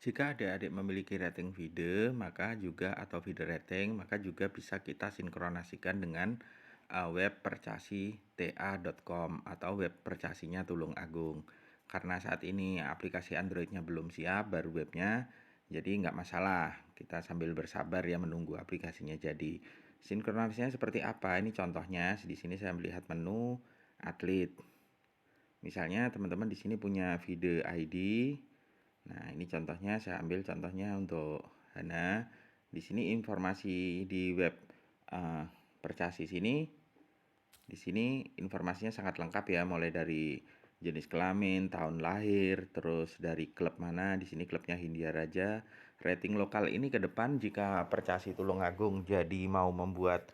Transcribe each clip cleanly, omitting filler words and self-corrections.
Jika adik-adik memiliki rating feeder, maka juga atau feeder rating, maka juga bisa kita sinkronasikan dengan web percasi.ta.com atau web percasinya Tulung Agung. Karena saat ini aplikasi Androidnya belum siap, baru webnya, jadi nggak masalah. Kita sambil bersabar ya menunggu aplikasinya jadi. Sinkronasinya seperti apa? Ini contohnya. Di sini saya melihat menu atlet. Misalnya teman-teman di sini punya feeder ID. Nah, ini contohnya, saya ambil contohnya untuk Hana. Di sini informasi di web Percasis ini, di sini informasinya sangat lengkap ya, mulai dari jenis kelamin, tahun lahir, terus dari klub mana. Di sini klubnya Hindia Raja. Rating lokal ini ke depan jika Percasi Tulungagung jadi mau membuat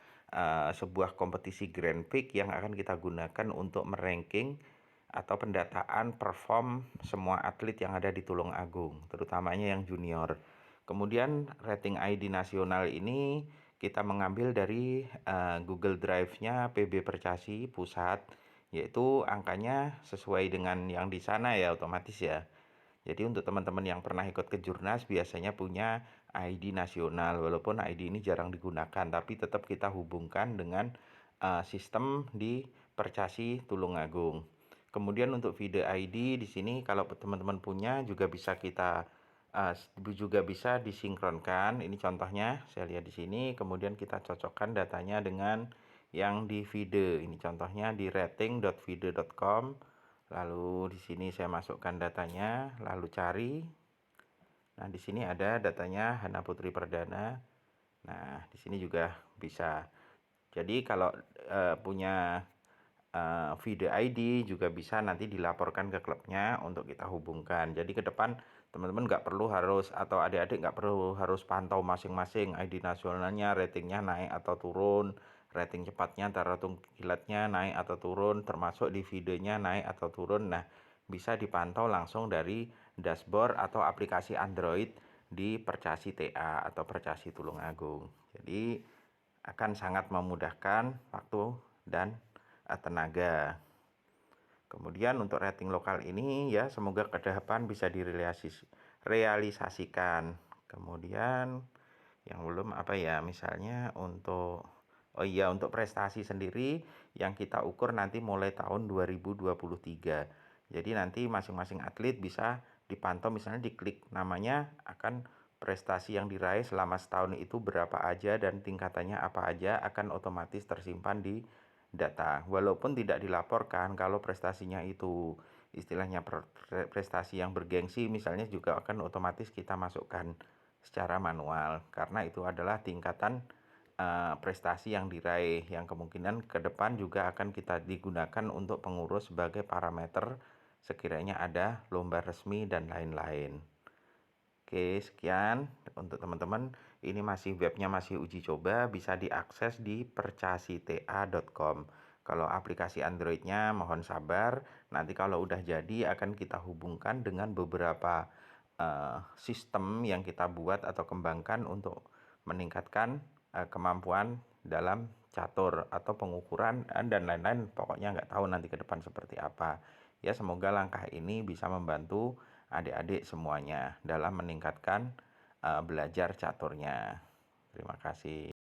sebuah kompetisi Grand Prix yang akan kita gunakan untuk meranking atau pendataan perform semua atlet yang ada di Tulung Agung, terutamanya yang junior. Kemudian rating ID nasional ini kita mengambil dari Google Drive-nya PB Percasi Pusat, yaitu angkanya sesuai dengan yang di sana ya, otomatis ya. Jadi untuk teman-teman yang pernah ikut ke Jurnas biasanya punya ID nasional, walaupun ID ini jarang digunakan, tapi tetap kita hubungkan dengan sistem di Percasi Tulungagung. Kemudian untuk feeder ID di sini kalau teman-teman punya juga bisa kita disinkronkan. Ini contohnya saya lihat di sini. Kemudian kita cocokkan datanya dengan yang di feeder. Ini contohnya di rating.feeder.com. Lalu di sini saya masukkan datanya, lalu cari. Nah, di sini ada datanya Hana Putri Perdana. Nah, di sini juga bisa. Jadi kalau punya feeder ID juga bisa nanti dilaporkan ke klubnya untuk kita hubungkan. Jadi ke depan teman-teman nggak perlu harus, atau adik-adik nggak perlu harus pantau masing-masing ID nasionalnya, ratingnya naik atau turun, rating cepatnya, rating kilatnya naik atau turun, termasuk di videonya naik atau turun. Nah, bisa dipantau langsung dari dashboard atau aplikasi Android di Percasi TA atau Percasi Tulungagung. Jadi akan sangat memudahkan waktu dan tenaga. Kemudian untuk rating lokal ini ya semoga ke depan bisa direalisasikan. Kemudian yang belum apa ya, misalnya untuk untuk prestasi sendiri yang kita ukur nanti mulai tahun 2023. Jadi nanti masing-masing atlet bisa dipantau, misalnya diklik namanya, akan prestasi yang diraih selama setahun itu berapa aja dan tingkatannya apa aja akan otomatis tersimpan di data. Walaupun tidak dilaporkan, kalau prestasinya itu istilahnya prestasi yang bergengsi misalnya, juga akan otomatis kita masukkan secara manual, karena itu adalah tingkatan prestasi yang diraih yang kemungkinan ke depan juga akan kita digunakan untuk pengurus sebagai parameter sekiranya ada lomba resmi dan lain-lain. Oke, sekian untuk teman-teman. Ini webnya masih uji coba, bisa diakses di percasita.com. Kalau aplikasi Androidnya mohon sabar, nanti kalau udah jadi akan kita hubungkan dengan beberapa sistem yang kita buat atau kembangkan untuk meningkatkan kemampuan dalam catur atau pengukuran dan lain-lain. Pokoknya nggak tahu nanti ke depan seperti apa. Ya, semoga langkah ini bisa membantu adik-adik semuanya dalam meningkatkan belajar caturnya. Terima kasih.